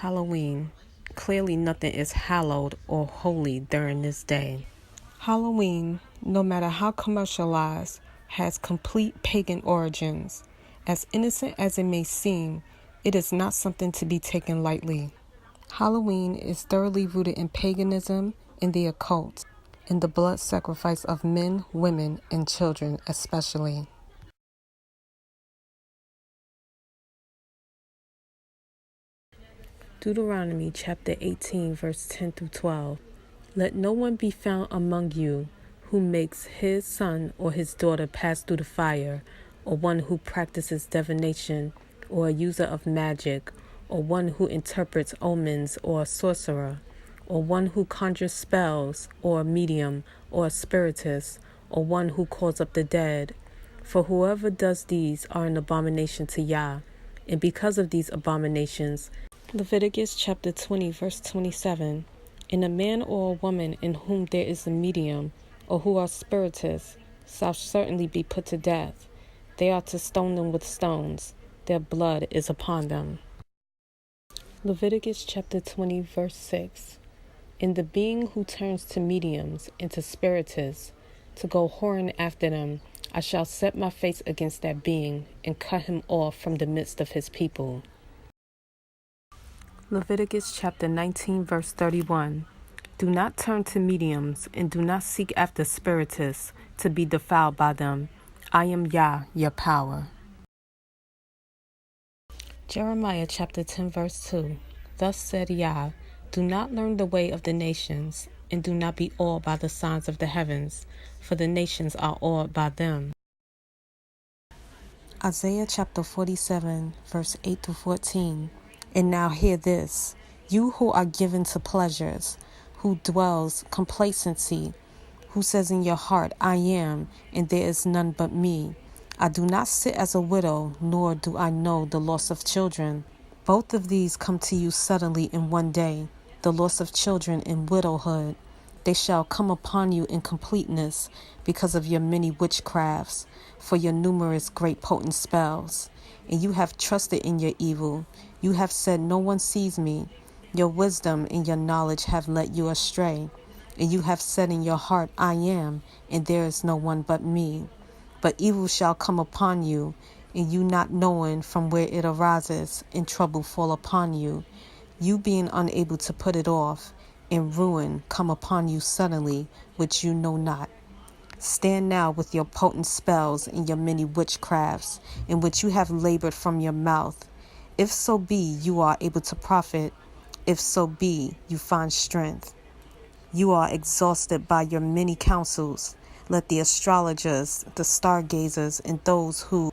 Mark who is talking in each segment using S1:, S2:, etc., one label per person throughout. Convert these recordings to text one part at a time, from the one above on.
S1: Halloween. Clearly, nothing is hallowed or holy during this day. Halloween, no matter how commercialized, has complete pagan origins. As innocent as it may seem, it is not something to be taken lightly. Halloween is thoroughly rooted in paganism and the occult, in the blood sacrifice of men, women, and children especially. Deuteronomy chapter 18, verse 10 through 12. Let no one be found among you who makes his son or his daughter pass through the fire, or one who practices divination, or a user of magic, or one who interprets omens, or a sorcerer, or one who conjures spells, or a medium, or a spiritist, or one who calls up the dead. For whoever does these are an abomination to Yah, and because of these abominations, Leviticus chapter 20, verse 27. And a man or a woman in whom there is a medium, or who are spiritists, shall certainly be put to death. They are to stone them with stones. Their blood is upon them. Leviticus chapter 20, verse 6. And the being who turns to mediums and to spiritists, to go whoring after them, I shall set my face against that being, and cut him off from the midst of his people. Leviticus chapter 19, verse 31. Do not turn to mediums, and do not seek after spiritists to be defiled by them. I am Yah, your power. Jeremiah chapter 10, verse 2. Thus said Yah, do not learn the way of the nations, and do not be awed by the signs of the heavens, for the nations are awed by them. Isaiah chapter 47, verse 8 through 14. And now hear this, you who are given to pleasures, who dwells complacency, who says in your heart, I am, and there is none but me. I do not sit as a widow, nor do I know the loss of children. Both of these come to you suddenly in one day, the loss of children in widowhood. They shall come upon you in completeness because of your many witchcrafts, for your numerous great potent spells. And you have trusted in your evil. You have said, no one sees me. Your wisdom and your knowledge have led you astray. And you have said in your heart, I am, and there is no one but me. But evil shall come upon you, and you not knowing from where it arises, and trouble fall upon you, you being unable to put it off, and ruin come upon you suddenly, which you know not. Stand now with your potent spells and your many witchcrafts, in which you have labored from your mouth. If so be you are able to profit, if so be you find strength. You are exhausted by your many counsels. Let the astrologers, the stargazers, and those who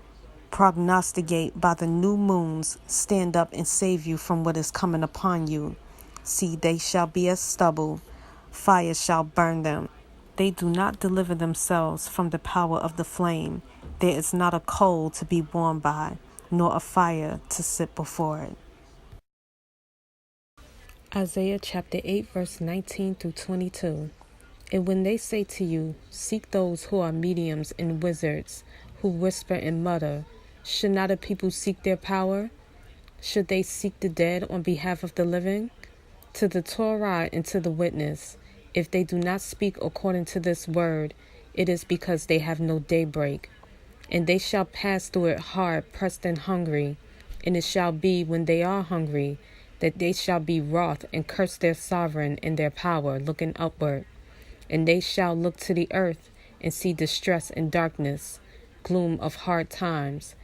S1: prognosticate by the new moons stand up and save you from what is coming upon you. See, they shall be as stubble. Fire shall burn them. They do not deliver themselves from the power of the flame. There is not a coal to be warmed by, nor a fire to sit before it. Isaiah chapter 8, verse 19 through 22. And when they say to you, seek those who are mediums and wizards, who whisper and mutter, should not a people seek their power? Should they seek the dead on behalf of the living? To the Torah and to the witness, if they do not speak according to this word, it is because they have no daybreak. And they shall pass through it hard, pressed and hungry. And it shall be, when they are hungry, that they shall be wroth and curse their sovereign and their power, looking upward. And they shall look to the earth and see distress and darkness, gloom of hard times,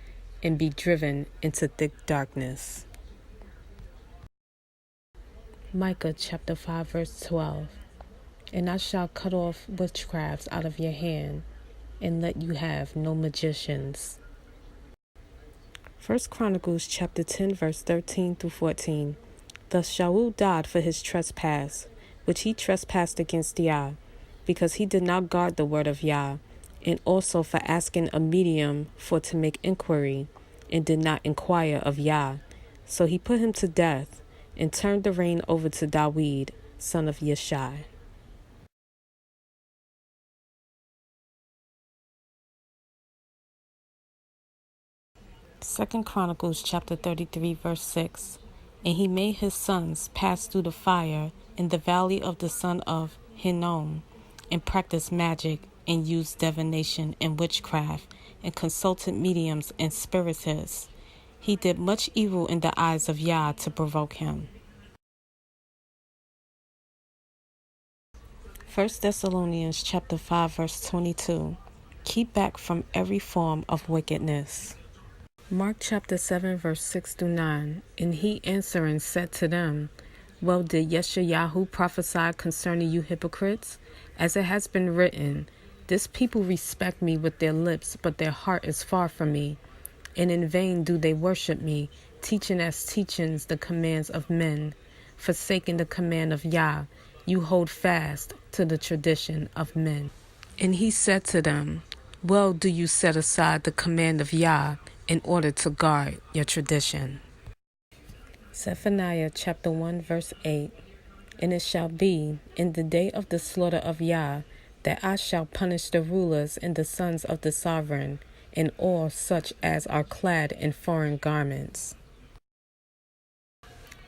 S1: and be driven into thick darkness. Micah chapter 5, verse 12. And I shall cut off witchcrafts out of your hand, and let you have no magicians. 1 Chronicles chapter 10, verse 13 through 14. Thus Shaul died for his trespass, which he trespassed against Yah, because he did not guard the word of Yah, and also for asking a medium for to make inquiry, and did not inquire of Yah. So he put him to death, and turned the reign over to Dawid, son of Yeshai. 2 Chronicles chapter 33, verse 6. And he made his sons pass through the fire in the valley of the son of Hinnom, and practiced magic, and used divination and witchcraft, and consulted mediums and spiritists. He did much evil in the eyes of Yah to provoke him. 1 Thessalonians chapter 5, verse 22. Keep back from every form of wickedness. Mark chapter 7, verse 6 through 9. And he answering said to them, Well, did Yeshayahu prophesy concerning you hypocrites? As it has been written, This people respect me with their lips, but their heart is far from me. And in vain do they worship me, teaching as teachings the commands of men. Forsaking the command of Yah, you hold fast to the tradition of men. And he said to them, Well, do you set aside the command of Yah in order to guard your tradition? Zephaniah chapter 1, verse 8. And it shall be in the day of the slaughter of Yah that I shall punish the rulers and the sons of the sovereign, and all such as are clad in foreign garments.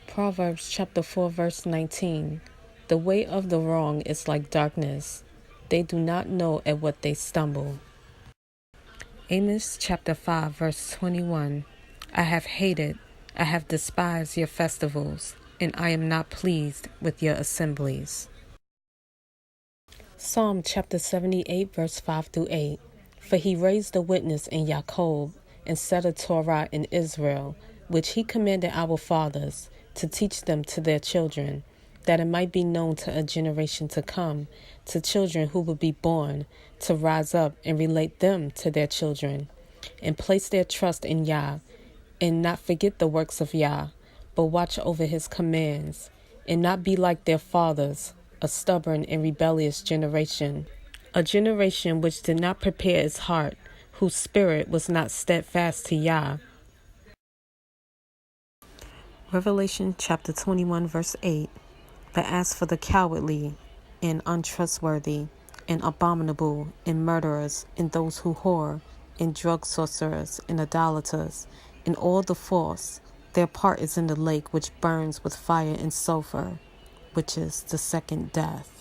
S1: Proverbs chapter 4, verse 19. The way of the wrong is like darkness. They do not know at what they stumble. Amos chapter 5, verse 21. I have despised your festivals, and I am not pleased with your assemblies. Psalm chapter 78, verse 5 through 8. For he raised a witness in Jacob, and set a Torah in Israel, which he commanded our fathers, to teach them to their children, that it might be known to a generation to come, to children who will be born, to rise up and relate them to their children, and place their trust in Yah, and not forget the works of Yah, but watch over his commands, and not be like their fathers, a stubborn and rebellious generation, a generation which did not prepare its heart, whose spirit was not steadfast to Yah. Revelation chapter 21, verse 8. But as for the cowardly and untrustworthy and abominable and murderers and those who whore and drug sorcerers and idolaters and all the false, their part is in the lake which burns with fire and sulfur, which is the second death.